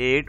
8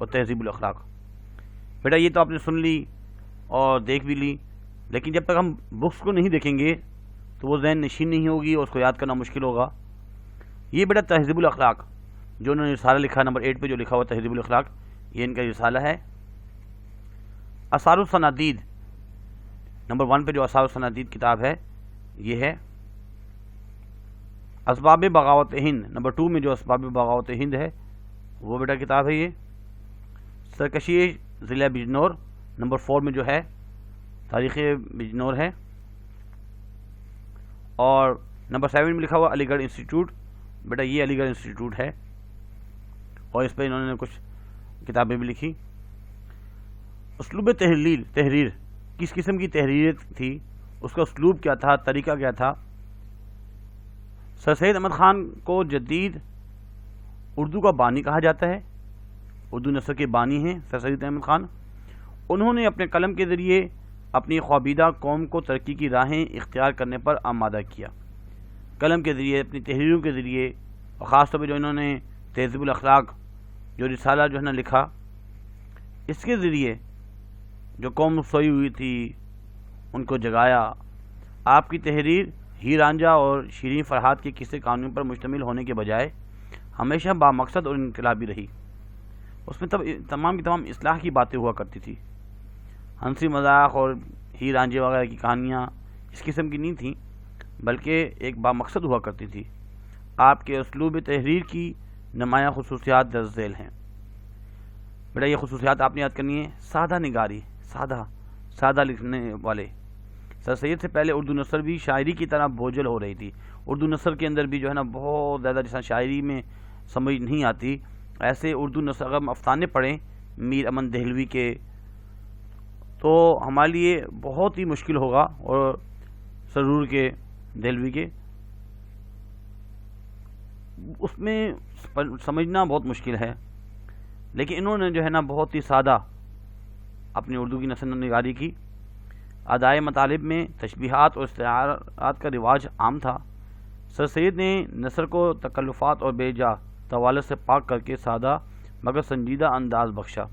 اور تہذیب الاخلاق۔ بیٹا یہ تو آپ نے سن لی اور دیکھ بھی لی، لیکن جب تک ہم بکس کو نہیں دیکھیں گے تو وہ ذہن نشین نہیں ہوگی اور اس کو یاد کرنا مشکل ہوگا۔ یہ بیٹا تہذیب الاخلاق جو انہوں نے رسالہ لکھا، نمبر 8 پہ جو لکھا ہوا تہذیب الاخلاق، یہ ان کا رسالہ ہے۔ آثار الصنادید نمبر 1 پہ جو آثار الصنادید کتاب ہے یہ ہے۔ اسباب بغاوت ہند نمبر 2 میں جو اسباب بغاوت ہند ہے وہ بیٹا کتاب ہے۔ یہ سرکشی ضلع بجنور نمبر 4 میں جو ہے تاریخ بجنور ہے، اور نمبر 7 میں لکھا ہوا علی گڑھ انسٹیٹیوٹ، بیٹا یہ علی گڑھ انسٹیٹیوٹ ہے، اور اس پہ انہوں نے کچھ کتابیں بھی لکھی۔ اسلوب تحریر کس قسم کی تحریر تھی، اس کا اسلوب کیا تھا، طریقہ کیا تھا۔ سر سید احمد خان کو جدید اردو کا بانی کہا جاتا ہے، اردو نثر کے بانی ہیں سر سید احمد خان۔ انہوں نے اپنے قلم کے ذریعے اپنی خوابیدہ قوم کو ترقی کی راہیں اختیار کرنے پر آمادہ کیا۔ قلم کے ذریعے، اپنی تحریروں کے ذریعے، اور خاص طور پہ جو انہوں نے تہذیب الاخلاق جو رسالہ جو ہے نا لکھا، اس کے ذریعے جو قوم سوئی ہوئی تھی ان کو جگایا۔ آپ کی تحریر ہیر رانجھا اور شیریں فرحات کے قصے کہانیوں پر مشتمل ہونے کے بجائے ہمیشہ بامقصد اور انقلابی رہی۔ اس میں تمام کی تمام اصلاح کی باتیں ہوا کرتی تھی۔ ہنسی مذاق اور ہیر رانجھے وغیرہ کی کہانیاں اس قسم کی نہیں تھیں، بلکہ ایک بامقصد ہوا کرتی تھی۔ آپ کے اسلوب تحریر کی نمایاں خصوصیات درج ذیل ہیں۔ بیٹا یہ خصوصیات آپ نے یاد کرنی ہے۔ سادہ نگاری، سادہ لکھنے والے۔ سر سید سے پہلے اردو نثر بھی شاعری کی طرح بوجھل ہو رہی تھی۔ اردو نثر کے اندر بھی جو ہے نا بہت زیادہ جیسا شاعری میں سمجھ نہیں آتی، ایسے اردو نثر اگر ہم افسانے پڑھیں میر امن دہلوی کے تو ہمارے لیے بہت ہی مشکل ہوگا، اور سرور کے دہلوی کے اس میں سمجھنا بہت مشکل ہے، لیکن انہوں نے جو ہے نا بہت ہی سادہ اپنی اردو کی نثر نگاری کی۔ ادائے مطالب میں تشبیہات اور استعارات کا رواج عام تھا۔ سر سید نے نثر کو تکلفات اور بے جا طوالت سے پاک کر کے سادہ مگر سنجیدہ انداز بخشا،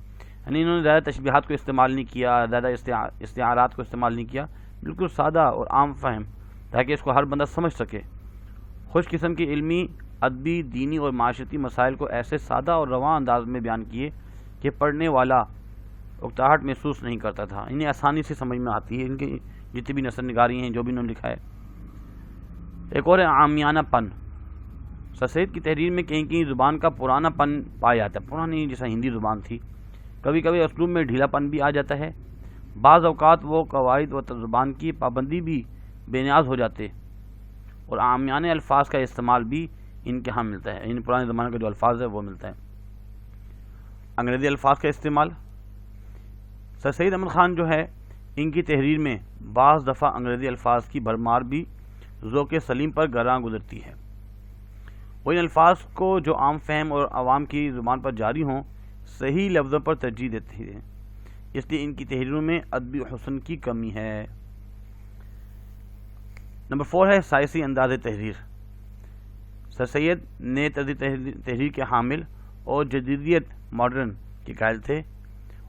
یعنی انہوں نے زیادہ تشبیہات کو استعمال نہیں کیا، زیادہ استعارات کو استعمال نہیں کیا، بالکل سادہ اور عام فہم تاکہ اس کو ہر بندہ سمجھ سکے۔ خوش قسم کی علمی، ادبی، دینی اور معاشرتی مسائل کو ایسے سادہ اور رواں انداز میں بیان کیے کہ پڑھنے والا اکتاہٹ محسوس نہیں کرتا تھا، انہیں آسانی سے سمجھ میں آتی ہے۔ ان کی جتنی بھی نثر نگاری ہیں، جو بھی انہوں نے لکھا ہے۔ ایک اور ہے عامیانہ پن۔ سر سید کی تحریر میں کہیں کہیں زبان کا پرانا پن پایا جاتا ہے، پرانی جیسا ہندی زبان تھی، کبھی کبھی اسلوب میں ڈھیلا پن بھی آ جاتا ہے۔ بعض اوقات وہ قواعد و زبان کی پابندی بھی بے نیاز ہو جاتے، اور عامیانہ الفاظ کا استعمال بھی ان کے ہاں ملتا ہے، ان پرانے زمانے کا جو الفاظ ہے وہ ملتا ہے۔ انگریزی الفاظ کا استعمال۔ سر سید احمد خان جو ہے ان کی تحریر میں بعض دفعہ انگریزی الفاظ کی بھرمار بھی ذوق سلیم پر گراں گزرتی ہے۔ وہ ان الفاظ کو جو عام فہم اور عوام کی زبان پر جاری ہوں صحیح لفظوں پر ترجیح دیتے ہیں، اس لیے ان کی تحریروں میں ادبی حسن کی کمی ہے۔ نمبر 4 ہے سائنسی انداز تحریر۔ سر سید نئے طرز تحریر کے حامل اور جدیدیت ماڈرن کے قائل تھے،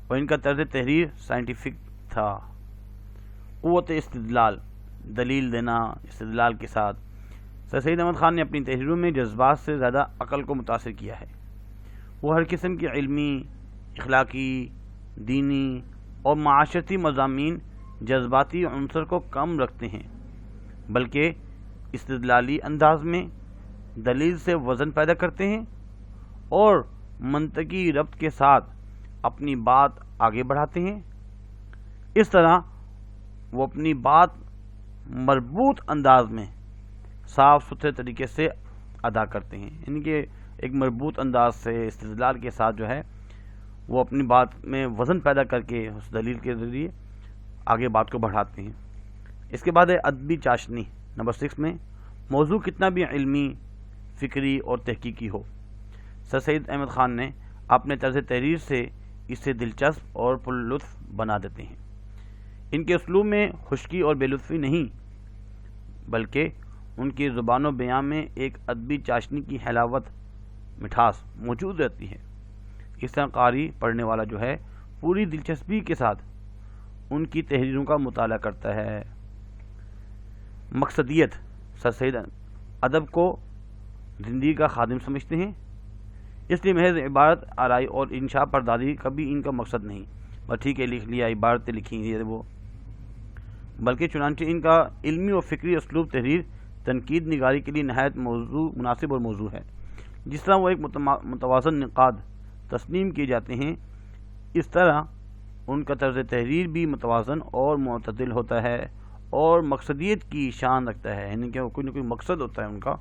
اور ان کا طرز تحریر سائنٹیفک تھا۔ قوت استدلال، دلیل دینا استدلال کے ساتھ۔ سر سید احمد خان نے اپنی تحریروں میں جذبات سے زیادہ عقل کو متاثر کیا ہے۔ وہ ہر قسم کی علمی، اخلاقی، دینی اور معاشرتی مضامین جذباتی عنصر کو کم رکھتے ہیں، بلکہ استدلالی انداز میں دلیل سے وزن پیدا کرتے ہیں اور منطقی ربط کے ساتھ اپنی بات آگے بڑھاتے ہیں۔ اس طرح وہ اپنی بات مربوط انداز میں صاف ستھرے طریقے سے ادا کرتے ہیں، یعنی کہ ایک مربوط انداز سے استدلال کے ساتھ جو ہے وہ اپنی بات میں وزن پیدا کر کے اس دلیل کے ذریعے آگے بات کو بڑھاتے ہیں۔ اس کے بعد ہے ادبی چاشنی نمبر 6 میں، موضوع کتنا بھی علمی، فکری اور تحقیقی ہو، سر سید احمد خان نے اپنے طرز تحریر سے اسے دلچسپ اور پر لطف بنا دیتے ہیں۔ ان کے اسلوب میں خشکی اور بے لطفی نہیں، بلکہ ان کی زبان و بیان میں ایک ادبی چاشنی کی حلاوت، مٹھاس موجود رہتی ہے۔ اس طرح قاری پڑھنے والا جو ہے پوری دلچسپی کے ساتھ ان کی تحریروں کا مطالعہ کرتا ہے۔ مقصدیت: سر سید ادب کو زندگی کا خادم سمجھتے ہیں، اس لیے محض عبارت آرائی اور انشاء پردازی کبھی ان کا مقصد نہیں، بس ٹھیک ہے لکھ لیا، عبارتیں لکھی ہیں وہ، بلکہ چنانچہ ان کا علمی اور فکری اسلوب تحریر تنقید نگاری کے لیے نہایت مناسب اور موضوع ہے۔ جس طرح وہ ایک متوازن نقاد تسلیم کیے جاتے ہیں، اس طرح ان کا طرز تحریر بھی متوازن اور معتدل ہوتا ہے اور مقصدیت کی شان رکھتا ہے، یعنی کہ کوئی نہ کوئی مقصد ہوتا ہے ان کا۔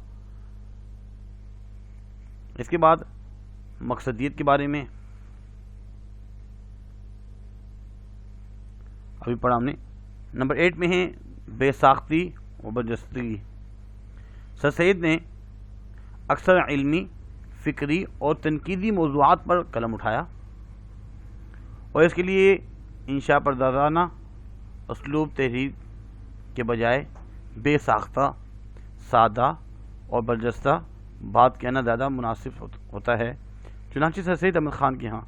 اس کے بعد مقصدیت کے بارے میں ابھی پڑھا ہم نے۔ نمبر 8 میں ہے بے ساختی و برجستگی۔ سر سید نے اکثر علمی، فکری اور تنقیدی موضوعات پر قلم اٹھایا اور اس کے لیے انشاء پردازانہ اسلوب تحریر کے بجائے بے ساختہ، سادہ اور برجستہ بات کہنا زیادہ مناسب ہوتا ہے۔ چنانچہ سر سید احمد خان کے ہاں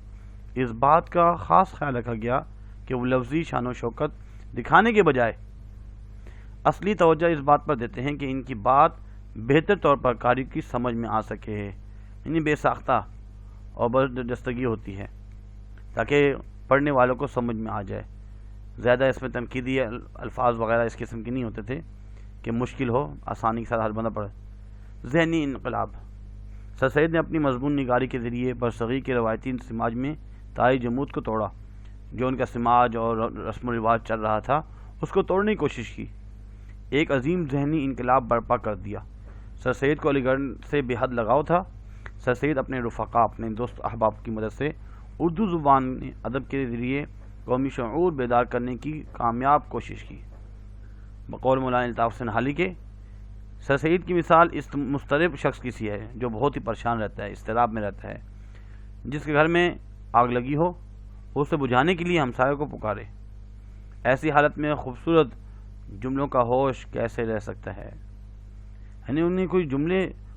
اس بات کا خاص خیال رکھا گیا کہ وہ لفظی شان و شوکت دکھانے کے بجائے اصلی توجہ اس بات پر دیتے ہیں کہ ان کی بات بہتر طور پر قاری کی سمجھ میں آ سکے، یعنی بے ساختہ اور برجستگی ہوتی ہے تاکہ پڑھنے والوں کو سمجھ میں آ جائے۔ زیادہ اس میں تنقیدی الفاظ وغیرہ اس قسم کے نہیں ہوتے تھے کہ مشکل ہو، آسانی کے ساتھ ہر بندہ پڑھے۔ ذہنی انقلاب: سر سید نے اپنی مضمون نگاری کے ذریعے برصغیر کے روایتی سماج میں طائی جمود کو توڑا۔ جو ان کا سماج اور رسم و رواج چل رہا تھا اس کو توڑنے کی کوشش کی، ایک عظیم ذہنی انقلاب برپا کر دیا۔ سر سید کو علی گڑھ سے بے حد لگاؤ تھا۔ سر سید اپنے رفقا، اپنے دوست احباب کی مدد سے اردو زبان ادب کے ذریعے قومی شعور بیدار کرنے کی کامیاب کوشش کی۔ بقول مولانا الطاف حسین حالی کے، سر سید کی مثال اس مضطرب شخص کی سی ہے جو بہت ہی پریشان رہتا ہے، اضطراب میں رہتا ہے، جس کے گھر میں آگ لگی ہو اسے بجھانے کے لیے ہمسایوں کو پکارے۔ ایسی حالت میں خوبصورت جملوں کا ہوش کیسے رہ سکتا ہے؟ یعنی انہیں کوئی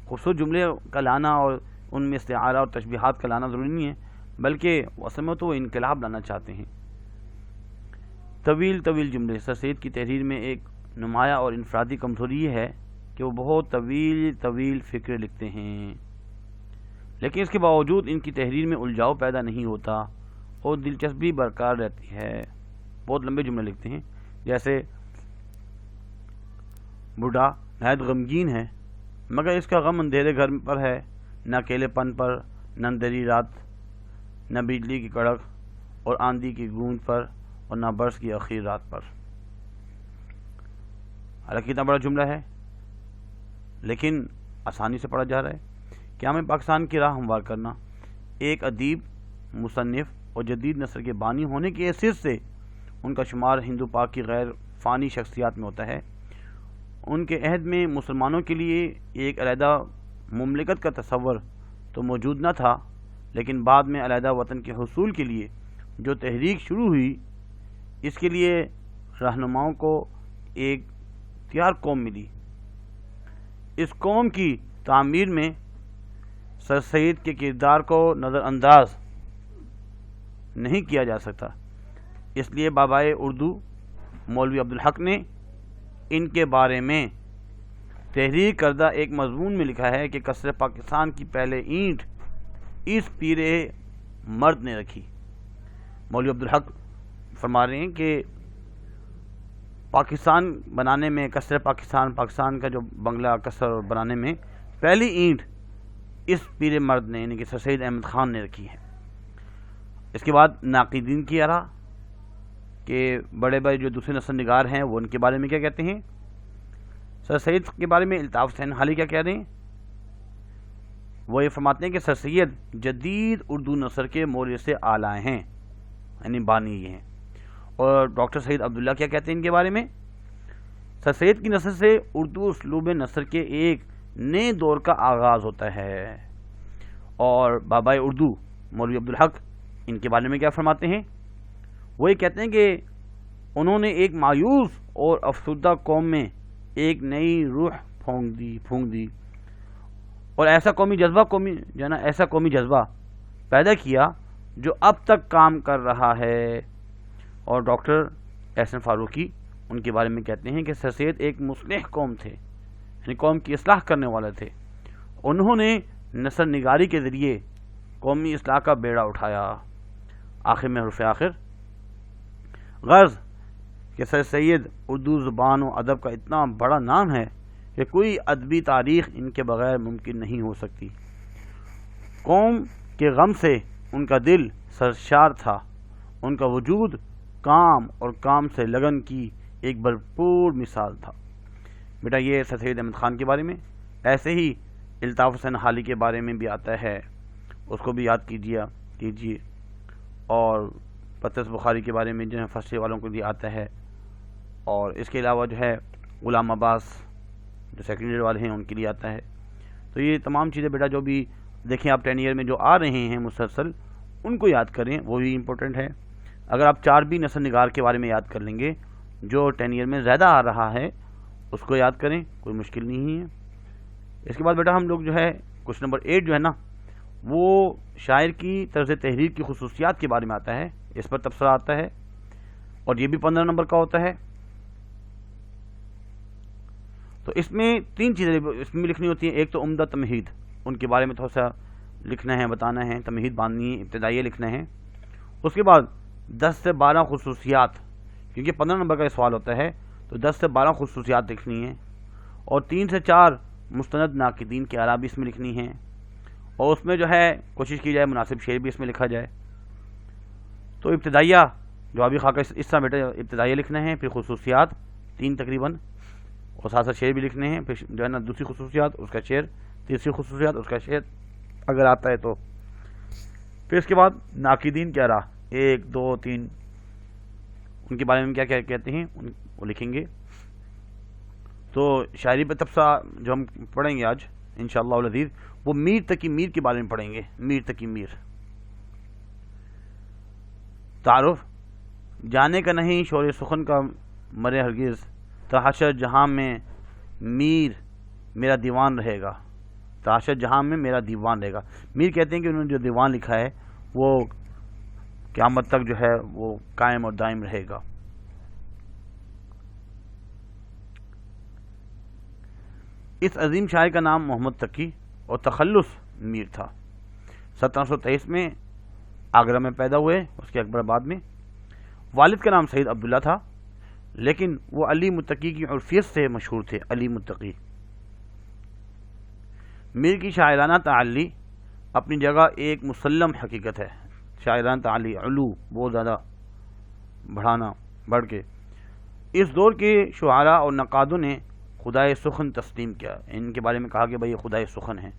خوبصورت جملے کا لانا اور ان میں استعارہ اور تشبیہات کا لانا ضروری نہیں ہے، بلکہ اصل میں تو وہ انقلاب لانا چاہتے ہیں۔ طویل جملے: سر سید کی تحریر میں ایک نمایاں اور انفرادی کمزوری یہ ہے کہ وہ بہت طویل فکرے لکھتے ہیں، لیکن اس کے باوجود ان کی تحریر میں الجھاؤ پیدا نہیں ہوتا اور دلچسپی برقرار رہتی ہے۔ بہت لمبے جملے لکھتے ہیں، جیسے بوڑھا نہایت غمگین ہے مگر اس کا غم اندھیرے گھر پر ہے، نہ اکیلے پن پر، نہ اندھیری رات، نہ بجلی کی کڑک اور آندھی کی گونج پر، اور نہ برس کی اخیر رات پر۔ حالانکہ اتنا بڑا جملہ ہے لیکن آسانی سے پڑھا جا رہا ہے۔ قیام پاکستان کی راہ ہموار کرنا: ایک ادیب، مصنف اور جدید نثر کے بانی ہونے کی حیثیت سے ان کا شمار ہندو پاک کی غیر فانی شخصیات میں ہوتا ہے۔ ان کے عہد میں مسلمانوں کے لیے ایک علیحدہ مملکت کا تصور تو موجود نہ تھا، لیکن بعد میں علیحدہ وطن کے حصول کے لیے جو تحریک شروع ہوئی، اس کے لیے رہنماؤں کو ایک تیار قوم ملی۔ اس قوم کی تعمیر میں سر سید کے کردار کو نظر انداز نہیں کیا جا سکتا، اس لیے بابائے اردو مولوی عبدالحق نے ان کے بارے میں تحریر کردہ ایک مضمون میں لکھا ہے کہ کثر پاکستان کی پہلے اینٹ اس پیر مرد نے رکھی۔ مولوی عبدالحق فرما رہے ہیں کہ پاکستان بنانے میں کثر پاکستان کا جو بنگلہ کثر بنانے میں پہلی اینٹ اس پیر مرد نے یعنی کہ سر سید احمد خان نے رکھی ہے۔ اس کے بعد ناقدین کی آراء کہ بڑے جو دوسرے نثر نگار ہیں وہ ان کے بارے میں کیا کہتے ہیں۔ سر سید کے بارے میں الطاف حسین حالی کیا کہہ رہے ہیں؟ وہ یہ فرماتے ہیں کہ سر سید جدید اردو نثر کے مورث اعلیٰ ہیں، یعنی بانی یہ ہیں۔ اور ڈاکٹر سعید عبداللہ کیا کہتے ہیں ان کے بارے میں؟ سر سید کی نثر سے اردو اسلوب نثر کے ایک نئے دور کا آغاز ہوتا ہے۔ اور بابائے اردو مولوی عبدالحق ان کے بارے میں کیا فرماتے ہیں؟ وہ یہ کہتے ہیں کہ انہوں نے ایک مایوس اور افسردہ قوم میں ایک نئی روح پھونک دی اور ایسا قومی جذبہ پیدا کیا جو اب تک کام کر رہا ہے۔ اور ڈاکٹر احسن فاروقی ان کے بارے میں کہتے ہیں کہ سر سید ایک مصلح قوم تھے، یعنی قوم کی اصلاح کرنے والے تھے۔ انہوں نے نثر نگاری کے ذریعے قومی اصلاح کا بیڑا اٹھایا۔ آخر میں حرف آخر، غرض کہ سر سید اردو زبان و ادب کا اتنا بڑا نام ہے کہ کوئی ادبی تاریخ ان کے بغیر ممکن نہیں ہو سکتی۔ قوم کے غم سے ان کا دل سرشار تھا، ان کا وجود کام اور کام سے لگن کی ایک بھرپور مثال تھا۔ بیٹا یہ سر سید احمد خان کے بارے میں، ایسے ہی الطاف حسین حالی کے بارے میں بھی آتا ہے، اس کو بھی یاد کیجیے۔ اور پطرس بخاری کے بارے میں جو ہے فرسٹ والوں کو بھی آتا ہے، اور اس کے علاوہ جو ہے غلام عباس جو سیکنڈ ایئر والے ہیں ان کے لیے آتا ہے۔ تو یہ تمام چیزیں بیٹا جو بھی دیکھیں آپ 10 ایئر میں جو آ رہے ہیں مسلسل، ان کو یاد کریں، وہ بھی امپورٹنٹ ہے۔ اگر آپ 4 نثر نگار کے بارے میں یاد کر لیں گے جو 10 ایئر میں زیادہ آ رہا ہے، اس کو یاد کریں، کوئی مشکل نہیں ہے۔ اس کے بعد بیٹا ہم لوگ جو ہے کوشچن نمبر 8 جو ہے نا، وہ شاعر کی طرز تحریر کی خصوصیات کے بارے میں آتا ہے، اس پر تبصرہ آتا ہے، اور یہ بھی 15 نمبر کا ہوتا ہے۔ تو اس میں 3 چیزیں اس میں لکھنی ہوتی ہیں۔ ایک تو عمدہ تمہید، ان کے بارے میں تھوڑا سا لکھنا ہے، بتانا ہے، تمہید باندھنی ہے، ابتدائیہ لکھنا ہے۔ اس کے بعد 10 سے 12 خصوصیات، کیونکہ 15 نمبر کا سوال ہوتا ہے تو 10 سے 12 خصوصیات لکھنی ہیں، اور 3 سے 4 مستند ناقدین کی آراء بھی اس میں لکھنی ہیں، اور اس میں جو ہے کوشش کی جائے مناسب شعر بھی اس میں لکھا جائے۔ تو ابتدائیہ جوابی خاکہ اس طرح بیٹا ابتدائیہ لکھنا ہے، پھر خصوصیات 3 تقریباً، اور ساتھ ساتھ شعر بھی لکھنے ہیں، پھر جو ہے نا دوسری خصوصیات اس کا شعر، تیسری خصوصیات اس کا شعر اگر آتا ہے تو، پھر اس کے بعد ناقدین کی آراء 1 2 3 ان کے بارے میں کیا کہتے ہیں وہ لکھیں گے۔ تو شاعری پہ تبصرہ جو ہم پڑھیں گے آج انشاءاللہ العزیز، وہ میر تقی میر کے بارے میں پڑھیں گے۔ میر تقی میر، تعارف، جانے کا نہیں شور سخن کا مرے ہرگز، تحشر جہاں میں میر میرا دیوان رہے گا، تحشر جہاں میں میرا دیوان رہے گا۔ میر کہتے ہیں کہ انہوں نے جو دیوان لکھا ہے وہ قیامت تک جو ہے وہ قائم اور دائم رہے گا۔ اس عظیم شاعر کا نام محمد تقی اور تخلص میر تھا۔ 1723 میں آگرہ میں پیدا ہوئے، اس کے اکبر آباد میں۔ والد کا نام سید عبداللہ تھا، لیکن وہ علی متقی کی عرفیت سے مشہور تھے، علی متقی۔ میر کی شاعرانہ تعلی اپنی جگہ ایک مسلم حقیقت ہے۔ شاعرانہ تعلی، علو، بہت زیادہ بڑھ کے اس دور کے شعراء اور نقادوں نے خدائے سخن تسلیم کیا۔ ان کے بارے میں کہا کہ بھائی یہ خدائے سخن ہیں،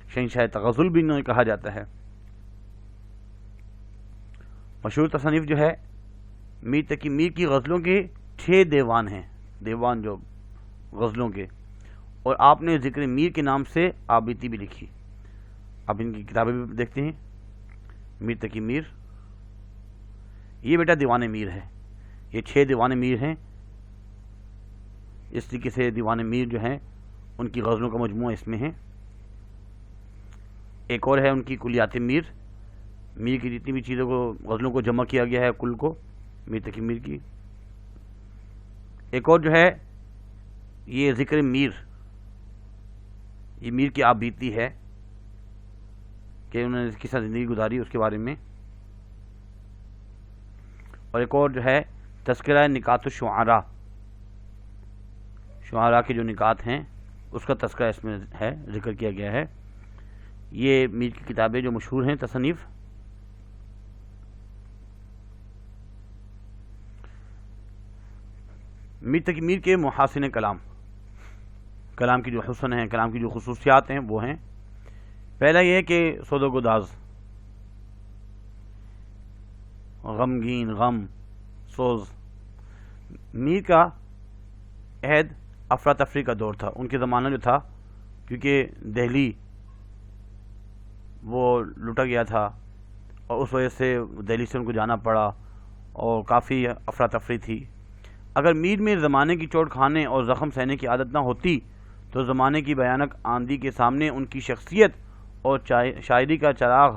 شہنشاہ تغزل بھی انہیں کہا جاتا ہے۔ مشہور تصنیف جو ہے میر تقی میر کی غزلوں کے 6 دیوان ہیں، دیوان جو غزلوں کے، اور آپ نے ذکر میر کے نام سے آبیتی بھی لکھی۔ اب ان کی کتابیں بھی دیکھتے ہیں۔ میر تقی میر، یہ بیٹا دیوان میر ہے، یہ 6 دیوان میر ہیں۔ اس طریقے سے دیوان میر جو ہیں ان کی غزلوں کا مجموعہ اس میں ہے۔ ایک اور ہے ان کی کلیات میر، میر کی جتنی بھی چیزوں کو غزلوں کو جمع کیا گیا ہے کل کو، میر تقی میر کی۔ ایک اور جو ہے یہ ذکر میر، یہ میر کی آپ بیتی ہے کہ انہوں نے کس طرح زندگی گزاری اس کے بارے میں۔ اور ایک اور جو ہے تذکرہ نکات الشعراء، شعراء کے جو نکات ہیں اس کا تذکرہ اس میں ہے، ذکر کیا گیا ہے۔ یہ میر کی کتابیں جو مشہور ہیں تصنیف۔ میر تقی میر کے محاسن کلام، کلام کی جو حسن ہیں، کلام کی جو خصوصیات ہیں وہ ہیں۔ پہلا یہ ہے کہ سود و گداز، غمگین، غم، سوز۔ میر کا عہد افراتفری کا دور تھا، ان کے زمانہ جو تھا، کیونکہ دہلی وہ لوٹا گیا تھا اور اس وجہ سے دہلی سے ان کو جانا پڑا اور کافی افراتفری تھی۔ اگر میر میں زمانے کی چوٹ کھانے اور زخم سہنے کی عادت نہ ہوتی تو زمانے کی بھیانک آندھی کے سامنے ان کی شخصیت اور شاعری کا چراغ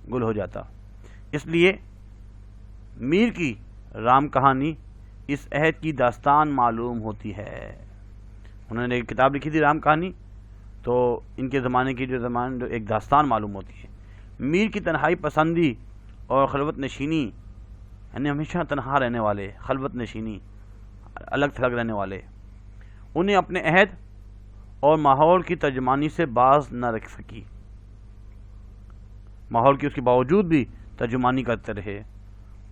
گل ہو جاتا۔ اس لیے میر کی رام کہانی اس عہد کی داستان معلوم ہوتی ہے۔ انہوں نے ایک کتاب لکھی تھی رام کہانی، تو ان کے زمانے کی جو ایک داستان معلوم ہوتی ہے۔ میر کی تنہائی پسندی اور خلوت نشینی، یعنی ہمیشہ تنہا رہنے والے، خلوت نشینی، الگ تھلگ رہنے والے، انہیں اپنے عہد اور ماحول کی ترجمانی سے باز نہ رکھ سکی۔ ماحول کی اس کے باوجود بھی ترجمانی کرتے رہے۔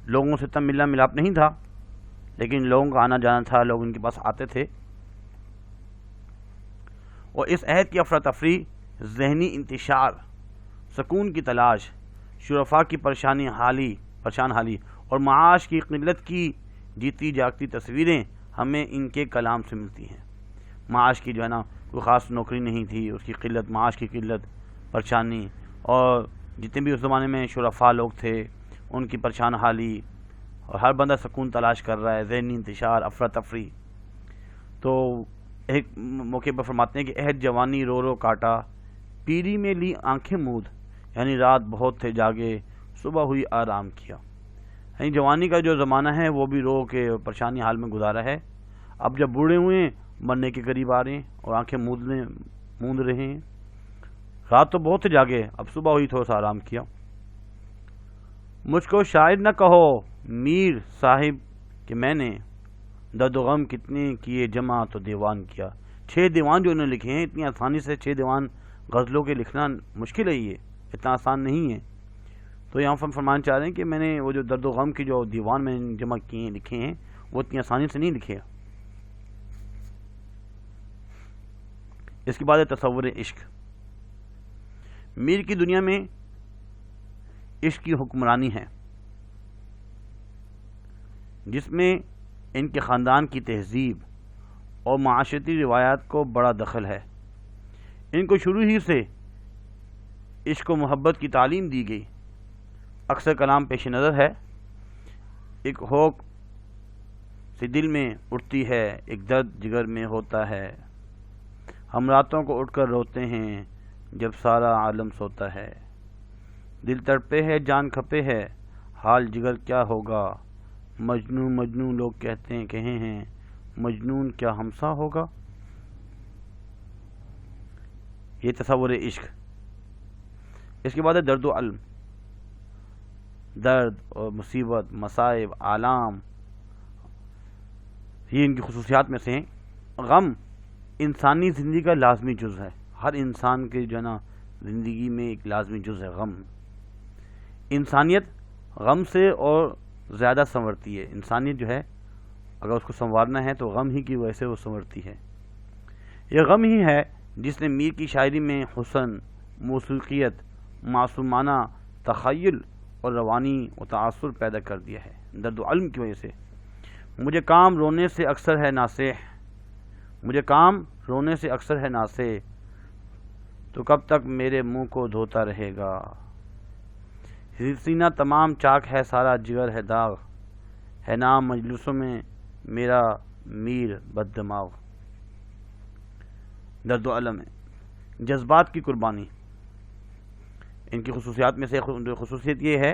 لوگوں سے تب ملنا ملاپ نہیں تھا، لیکن لوگوں کا آنا جانا تھا، لوگ ان کے پاس آتے تھے۔ اور اس عہد کی افراتفری، ذہنی انتشار، سکون کی تلاش، شرفاء کی پریشان حالی اور معاش کی قلت کی جیتی جاگتی تصویریں ہمیں ان کے کلام سے ملتی ہیں۔ معاش کی جو ہے نا کوئی خاص نوکری نہیں تھی، اس کی قلت، معاش کی قلت، پریشانی، اور جتنے بھی اس زمانے میں شرفاء لوگ تھے ان کی پریشان حالی، اور ہر بندہ سکون تلاش کر رہا ہے، ذہنی انتشار، افراتفری۔ تو ایک موقع پر فرماتے ہیں کہ عہد جوانی رو رو کاٹا، پیری میں لی آنکھیں مود، یعنی رات بہت تھے جاگے، صبح ہوئی آرام کیا۔ یعنی جوانی کا جو زمانہ ہے وہ بھی رو کے پریشانی حال میں گزارا ہے۔ اب جب بوڑھے ہوئے ہیں، مرنے کے قریب آ رہے ہیں اور آنکھیں موند رہے ہیں۔ رات تو بہت تھے جاگے، اب صبح ہوئی تھوڑا سا آرام کیا۔ مجھ کو شاعر نہ کہو میر صاحب کہ میں نے درد و غم کتنے کیے جمع تو دیوان کیا۔ 6 دیوان جو انہوں نے لکھے ہیں، اتنی آسانی سے 6 دیوان غزلوں کے لکھنا مشکل ہے، یہ اتنا آسان نہیں ہے۔ تو یہاں فرمان چاہ رہے ہیں کہ میں نے وہ جو درد و غم کی جو دیوان میں نے جمع کیے لکھے ہیں، وہ اتنی آسانی سے نہیں لکھے۔ اس کے بعد ہے تصور عشق۔ میر کی دنیا میں عشق کی حکمرانی ہے، جس میں ان کے خاندان کی تہذیب اور معاشرتی روایات کو بڑا دخل ہے۔ ان کو شروع ہی سے عشق و محبت کی تعلیم دی گئی۔ اکثر کلام پیش نظر ہے، ایک ہوک سی دل میں اٹھتی ہے، ایک درد جگر میں ہوتا ہے، ہم راتوں کو اٹھ کر روتے ہیں جب سارا عالم سوتا ہے، دل تڑپے ہے جان کھپے ہے، حال جگر کیا ہوگا، مجنون مجنون لوگ کہے ہیں، مجنون کیا ہمسا ہوگا۔ یہ تصور عشق۔ اس کے بعد ہے درد و علم۔ درد اور مصیبت، مصائب، آلام، یہ ان کی خصوصیات میں سے ہیں۔ غم انسانی زندگی کا لازمی جز ہے، ہر انسان کے جو ہے نا زندگی میں ایک لازمی جز ہے غم۔ انسانیت غم سے اور زیادہ سنورتی ہے۔ انسانیت جو ہے اگر اس کو سنوارنا ہے تو غم ہی کی وجہ سے وہ سنورتی ہے۔ یہ غم ہی ہے جس نے میر کی شاعری میں حسن، موسیقیت، معصومانہ تخیل اور روانی متاثر پیدا کر دیا ہے۔ درد و علم کی وجہ سے مجھے کام رونے سے اکثر ہے ناصح، مجھے کام رونے سے اکثر ہے ناصح، تو کب تک میرے منہ کو دھوتا رہے گا، سینہ تمام چاک ہے سارا جگر ہے داغ، ہے نام مجلسوں میں میرا میر بد دماغ۔ درد و علم ہے جذبات کی قربانی۔ ان کی خصوصیات میں سے خصوصیت یہ ہے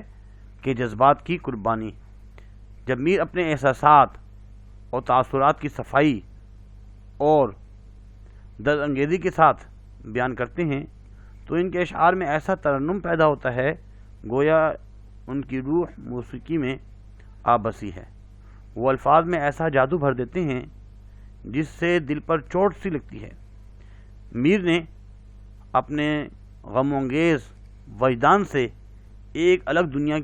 کہ جذبات کی قربانی۔ جب میر اپنے احساسات اور تاثرات کی صفائی اور درد انگیزی کے ساتھ بیان کرتے ہیں تو ان کے اشعار میں ایسا ترنم پیدا ہوتا ہے گویا ان کی روح موسیقی میں آبسی ہے۔ وہ الفاظ میں ایسا جادو بھر دیتے ہیں جس سے دل پر چوٹ سی لگتی ہے۔ میر نے اپنے غم انگیز وجدان سے ایک الگ دنیا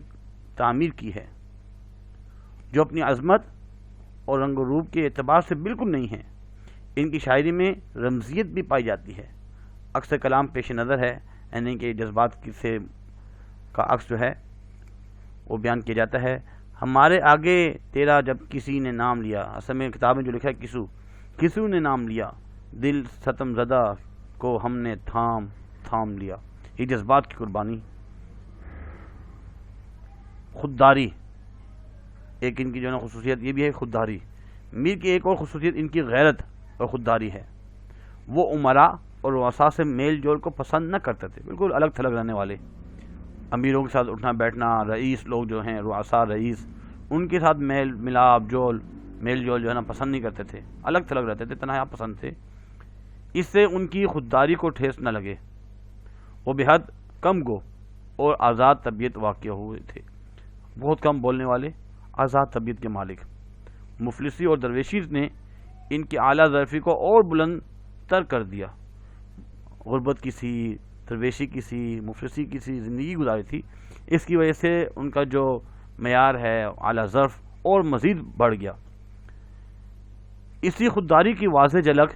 تعمیر کی ہے جو اپنی عظمت اور رنگ و روپ کے اعتبار سے بالکل نہیں ہے۔ ان کی شاعری میں رمزیت بھی پائی جاتی ہے۔ اکثر کلام پیش نظر ہے، یعنی کہ جذبات سے کا عکس جو ہے وہ بیان کیا جاتا ہے۔ ہمارے آگے تیرا جب کسی نے نام لیا، اصل میں کتاب میں جو لکھا ہے کسو نے نام لیا، دل ستم زدہ کو ہم نے تھام لیا۔ یہ جذبات کی قربانی۔ خودداری ایک ان کی جو ہے نا خصوصیت یہ بھی ہے، خودداری۔ میر کی ایک اور خصوصیت ان کی غیرت اور خودداری ہے۔ وہ امراء اور رؤساء سے میل جول کو پسند نہ کرتے تھے، بالکل الگ تھلگ رہنے والے۔ امیروں کے ساتھ اٹھنا بیٹھنا، رئیس لوگ جو ہیں، رؤساء رئیس، ان کے ساتھ میل ملاپ میل جول جو ہے نا پسند نہیں کرتے تھے، الگ تھلگ رہتے تھے، تنہا پسند تھے۔ اس سے ان کی خودداری کو ٹھیس نہ لگے، وہ بے حد کم گو اور آزاد طبیعت واقع ہوئے تھے، بہت کم بولنے والے، آزاد طبیعت کے مالک۔ مفلسی اور درویشی نے ان کی اعلیٰ ظرفی کو اور بلند تر کر دیا۔ غربت کی سی، درویشی کی سی، مفلسی کی سی زندگی گزاری تھی، اس کی وجہ سے ان کا جو معیار ہے اعلیٰ ظرف اور مزید بڑھ گیا۔ اسی خودداری کی واضح جھلک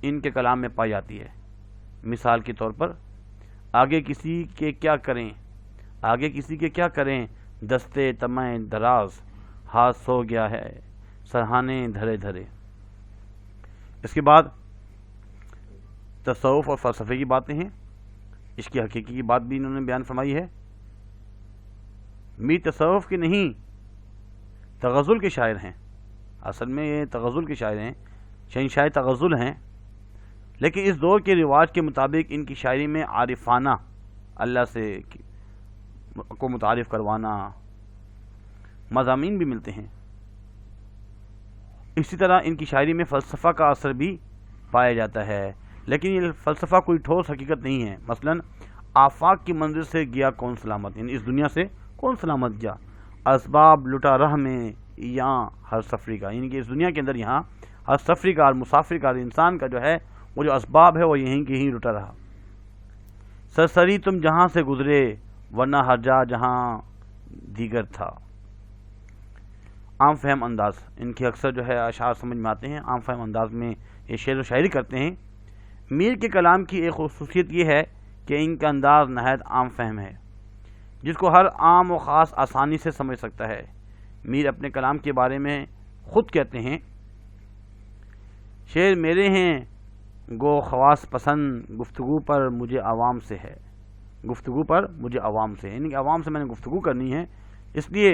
ان کے کلام میں پائی جاتی ہے۔ مثال کے طور پر، آگے کسی کے کیا کریں دستے طمع دراز، ہاتھ سو گیا ہے سرہانے دھرے دھرے۔ اس کے بعد تصوف اور فلسفے کی باتیں ہیں، عشق حقیقی کی بات بھی انہوں نے بیان فرمائی ہے۔ میر تصوف کے نہیں تغزل کے شاعر ہیں، اصل میں یہ تغزل کے شاعر ہیں، شہنشاہ تغزل ہیں، لیکن اس دور کے رواج کے مطابق ان کی شاعری میں عارفانہ اللہ سے کو متعارف کروانا مضامین بھی ملتے ہیں۔ اسی طرح ان کی شاعری میں فلسفہ کا اثر بھی پایا جاتا ہے، لیکن یہ فلسفہ کوئی ٹھوس حقیقت نہیں ہے۔ مثلا آفاق کی منزل سے گیا کون سلامت، یعنی اس دنیا سے کون سلامت گیا، اسباب لٹا راہ میں یہاں ہر سفری کا، یعنی کہ اس دنیا کے اندر یہاں ہر سفری کا، ہر مسافر کا، انسان کا جو ہے وہ جو اسباب ہے وہ یہیں کے ہی لٹا رہا۔ سرسری تم جہاں سے گزرے ورنہ ہر جا جہاں دیگر تھا۔ عام فہم انداز، ان کے اکثر جو ہے اشعار سمجھ میں آتے ہیں، عام فہم انداز میں یہ شعر و شاعری کرتے ہیں۔ میر کے کلام کی ایک خصوصیت یہ ہے کہ ان کا انداز نہایت عام فہم ہے، جس کو ہر عام و خاص آسانی سے سمجھ سکتا ہے۔ میر اپنے کلام کے بارے میں خود کہتے ہیں، شعر میرے ہیں گو خواص پسند، گفتگو پر مجھے عوام سے ہے، گفتگو پر مجھے عوام سے، یعنی کہ عوام سے میں نے گفتگو کرنی ہے، اس لیے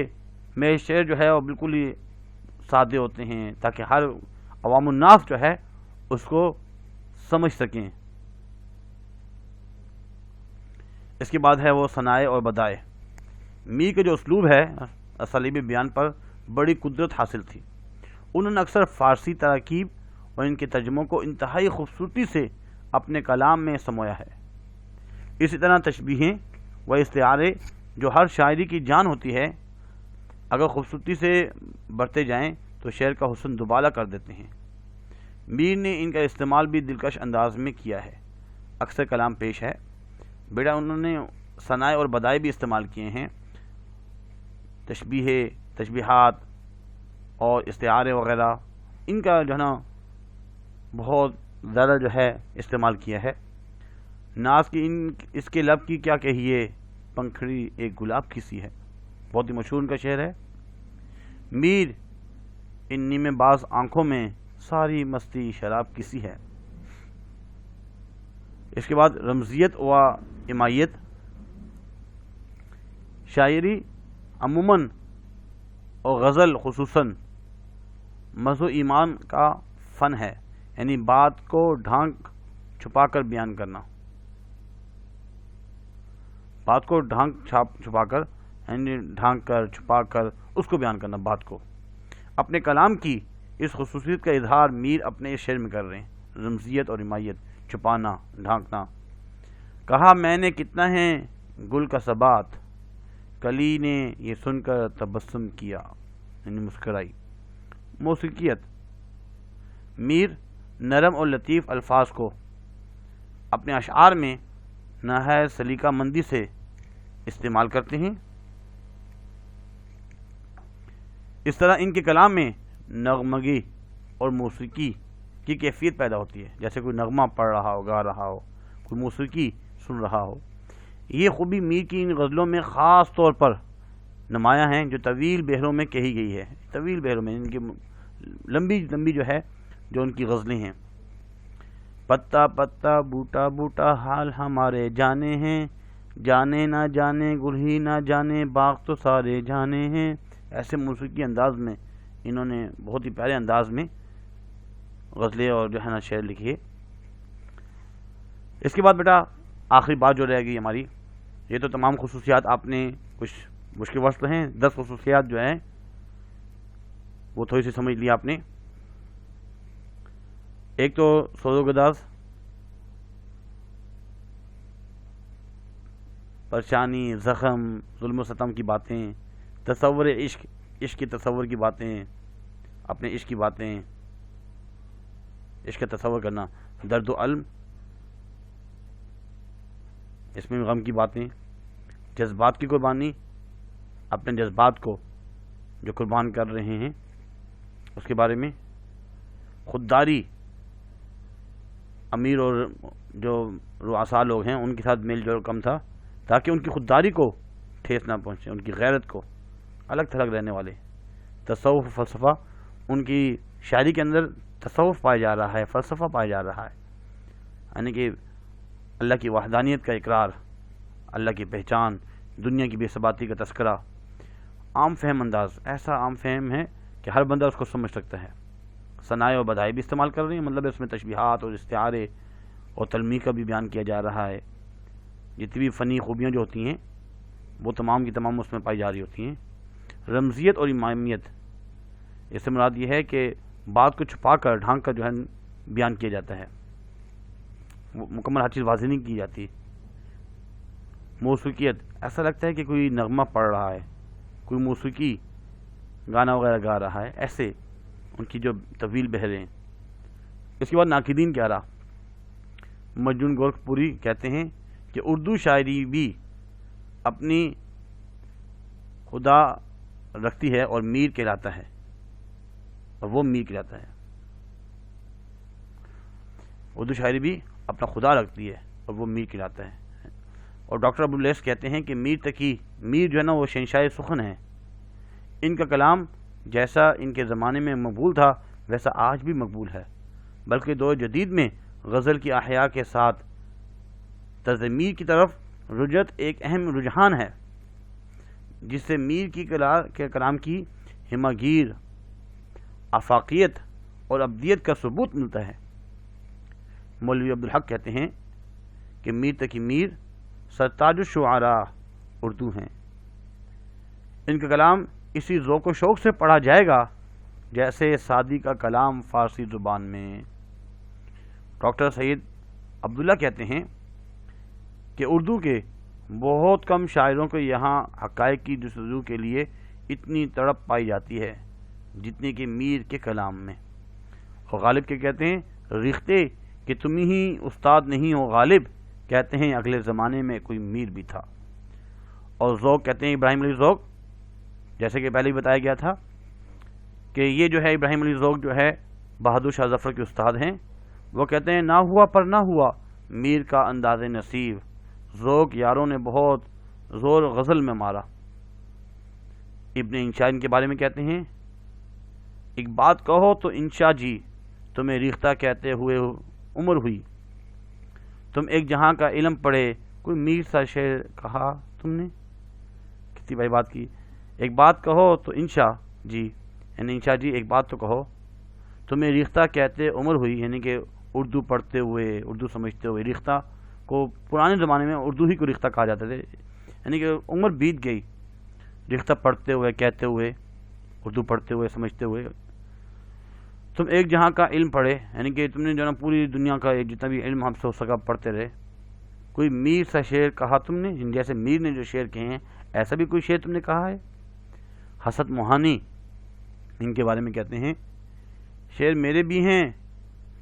میرے شعر جو ہے وہ بالکل ہی سادے ہوتے ہیں تاکہ ہر عوام الناس جو ہے اس کو سمجھ سکیں۔ اس کے بعد ہے وہ ثنائے اور بدائے۔ میر کا جو اسلوب ہے اسالیب بیان پر بڑی قدرت حاصل تھی۔ انہوں نے اکثر فارسی تراکیب اور ان کے ترجموں کو انتہائی خوبصورتی سے اپنے کلام میں سمویا ہے۔ اسی طرح تشبیہیں و استعارے جو ہر شاعری کی جان ہوتی ہے، اگر خوبصورتی سے برتے جائیں تو شعر کا حسن دوبالا کر دیتے ہیں۔ میر نے ان کا استعمال بھی دلکش انداز میں کیا ہے۔ اکثر کلام پیش ہے بیٹا انہوں نے ثنائے اور بدائے بھی استعمال کیے ہیں، تشبیہات اور استعارے وغیرہ، ان کا جو ہے نا بہت زیادہ جو ہے استعمال کیا ہے۔ ناز کی اس کے لب کی کیا کہیے، پنکھڑی ایک گلاب کی سی ہے، بہت ہی مشہور ان کا شعر ہے۔ میر ان نیمے باز آنکھوں میں ساری مستی شراب کی سی ہے۔ اس کے بعد رمزیت و امائیت۔ شاعری عموماً اور غزل خصوصاً مزح و ایمان کا فن ہے، یعنی بات کو ڈھانک چھپا کر بیان کرنا، بات کو چھپا کر یعنی ڈھانک کر چھپا کر اس کو بیان کرنا بات کو۔ اپنے کلام کی اس خصوصیت کا اظہار میر اپنے اس شعر میں کر رہے ہیں، رمزیت اور امائیت، چھپانا، ڈھانکنا۔ کہا میں نے کتنا ہے گل کا ثبات، کلی نے یہ سن کر تبسم کیا، یعنی مسکرائی۔ موسیقیت۔ میر نرم اور لطیف الفاظ کو اپنے اشعار میں نہایت سلیقہ مندی سے استعمال کرتے ہیں۔ اس طرح ان کے کلام میں نغمگی اور موسیقی کی کیفیت پیدا ہوتی ہے، جیسے کوئی نغمہ پڑھ رہا ہو، گا رہا ہو، کوئی موسیقی سن رہا ہو۔ یہ خوبی میر کی ان غزلوں میں خاص طور پر نمایاں ہیں جو طویل بہروں میں کہی گئی ہے، طویل بہروں میں، ان کی لمبی جو ہے جو ان کی غزلیں ہیں۔ پتا پتا بوٹا بوٹا حال ہمارے جانے ہیں، جانے نہ جانے گل ہی نہ جانے باغ تو سارے جانے ہیں۔ ایسے موسیقی انداز میں انہوں نے بہت ہی پیارے انداز میں غزلیں اور جو ہے نا شعر لکھے۔ اس کے بعد بیٹا آخری بات جو رہ گئی ہماری یہ تو تمام خصوصیات آپ نے کچھ مشکل وقت ہیں، 10 خصوصیات جو ہیں وہ تھوڑی سی سمجھ لی آپ نے۔ ایک تو سوز و گداز، پریشانی، زخم، ظلم و ستم کی باتیں، تصور عشق، عشق کے تصور کی باتیں، اپنے عشق کی باتیں، عشق کا تصور کرنا، درد و الم، اس میں غم کی باتیں، جذبات کی قربانی، اپنے جذبات کو جو قربان کر رہے ہیں اس کے بارے میں، خودداری، امیر اور جو رؤساء لوگ ہیں ان کے ساتھ میل جول کم تھا تاکہ ان کی خودداری کو ٹھیس نہ پہنچے، ان کی غیرت کو، الگ تھلگ رہنے والے، تصوف، فلسفہ، ان کی شاعری کے اندر تصوف پایا جا رہا ہے، فلسفہ پایا جا رہا ہے، یعنی کہ اللہ کی وحدانیت کا اقرار، اللہ کی پہچان، دنیا کی بے ثباتی کا تذکرہ، عام فہم انداز، ایسا عام فہم ہے کہ ہر بندہ اس کو سمجھ سکتا ہے۔ ثنائے اور بدائے بھی استعمال کر رہے ہیں، مطلب اس میں تشبیہات اور استعارے اور تلمیح کا بھی بیان کیا جا رہا ہے۔ جتنی بھی فنی خوبیاں جو ہوتی ہیں وہ تمام کی تمام اس میں پائی جا رہی ہوتی ہیں۔ رمزیت اور امامیت، اس سے مراد یہ ہے کہ بات کو چھپا کر، ڈھانک کر جو ہے بیان کیا جاتا ہے، وہ مکمل ہر چیز واضح نہیں کی جاتی۔ موسیقیت، ایسا لگتا ہے کہ کوئی نغمہ پڑھ رہا ہے، کوئی موسیقی گانا وغیرہ گا رہا ہے، ایسے ان کی جو طویل بحریں۔ اس کے بعد ناقدین کیا رہا، مجنون گورکھپوری کہتے ہیں کہ اردو شاعری بھی اپنی خدا رکھتی ہے اور میر کہلاتا ہے، اور وہ میر کہلاتا ہے۔ اردو شاعری بھی اپنا خدا رکھتی ہے اور وہ میر کہلاتا ہے۔ اور ڈاکٹر عبداللیث کہتے ہیں کہ میر تقی، میر جو ہے نا وہ شہنشاہ سخن ہے، ان کا کلام جیسا ان کے زمانے میں مقبول تھا ویسا آج بھی مقبول ہے، بلکہ دور جدید میں غزل کی احیا کے ساتھ طرز میر کی طرف رجعت ایک اہم رجحان ہے، جس سے میر کی کے کلام کی ہماگیر، آفاقیت اور ابدیت کا ثبوت ملتا ہے۔ مولوی عبدالحق کہتے ہیں کہ میر تقی میر سرتاج الشعراء اردو ہیں، ان کا کلام اسی ذوق و شوق سے پڑھا جائے گا جیسے سعدی کا کلام فارسی زبان میں۔ ڈاکٹر سید عبداللہ کہتے ہیں کہ اردو کے بہت کم شاعروں کو یہاں حقائق کی جستجو کے لیے اتنی تڑپ پائی جاتی ہے جتنی کہ میر کے کلام میں۔ اور غالب کے کہتے ہیں ریختے کہ تم ہی استاد نہیں ہو غالب، کہتے ہیں اگلے زمانے میں کوئی میر بھی تھا۔ اور ذوق کہتے ہیں ابراہیم علی ذوق، جیسے کہ پہلے ہی بتایا گیا تھا کہ یہ جو ہے ابراہیم علی ذوق جو ہے بہادر شاہ ظفر کے استاد ہیں، وہ کہتے ہیں نہ ہوا پر نہ ہوا میر کا انداز نصیب، ذوق یاروں نے بہت زور غزل میں مارا۔ ابن انشا ان کے بارے میں کہتے ہیں ایک بات کہو تو انشا جی، تمہیں ریختہ کہتے ہوئے عمر ہوئی، تم ایک جہاں کا علم پڑھے، کوئی میر سا شعر کہا تم نے، کتنی بھائی بات کی۔ ایک بات کہو تو انشا جی، یعنی انشا جی ایک بات تو کہو، تمہیں ریختہ کہتے عمر ہوئی، یعنی کہ اردو پڑھتے ہوئے، اردو سمجھتے ہوئے، ریختہ کو پرانے زمانے میں اردو ہی کو ریختہ کہا جاتا تھا، یعنی کہ عمر بیت گئی ریختہ پڑھتے ہوئے، کہتے ہوئے، اردو پڑھتے ہوئے، سمجھتے ہوئے۔ تم ایک جہاں کا علم پڑھے، یعنی کہ تم نے جو نا پوری دنیا کا جتنا بھی علم ہم سے ہو سکا پڑھتے رہے۔ کوئی میر سا شعر کہا تم نے، جیسے میر نے جو شعر کہے ہیں ایسا بھی کوئی شعر تم نے کہا ہے۔ حسد موہانی ان کے بارے میں کہتے ہیں شعر میرے بھی ہیں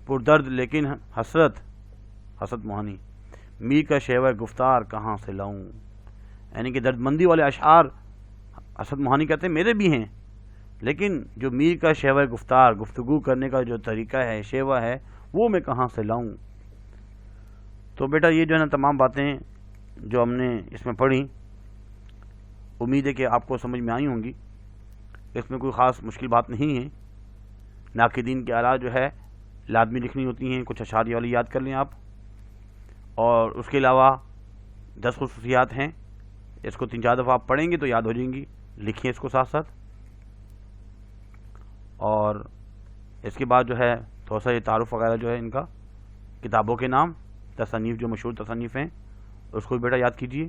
پردرد لیکن حسرت، حسد موہانی، میر کا شیوہ گفتار کہاں سے لاؤں، یعنی کہ درد مندی والے اشعار حسد موہانی کہتے ہیں میرے بھی ہیں، لیکن جو میر کا شیوہ گفتار، گفتگو کرنے کا جو طریقہ ہے، شیوہ ہے، وہ میں کہاں سے لاؤں۔ تو بیٹا یہ جو ہے نا تمام باتیں جو ہم نے اس میں پڑھی، امید ہے کہ آپ کو سمجھ میں آئی ہوں گی، اس میں کوئی خاص مشکل بات نہیں ہے۔ ناقدین کے آراء جو ہے لازمی لکھنی ہوتی ہیں، کچھ اشعار والی یاد کر لیں آپ، اور اس کے علاوہ 10 خصوصیات ہیں، اس کو 3-4 دفعہ آپ پڑھیں گے تو یاد ہو جائیں گی، لکھیں اس کو ساتھ ساتھ۔ اور اس کے بعد جو ہے تھوڑا سا یہ تعارف وغیرہ جو ہے ان کا، کتابوں کے نام، تصانیف جو مشہور تصانیف ہیں اس کو بھی بیٹا یاد کیجیے۔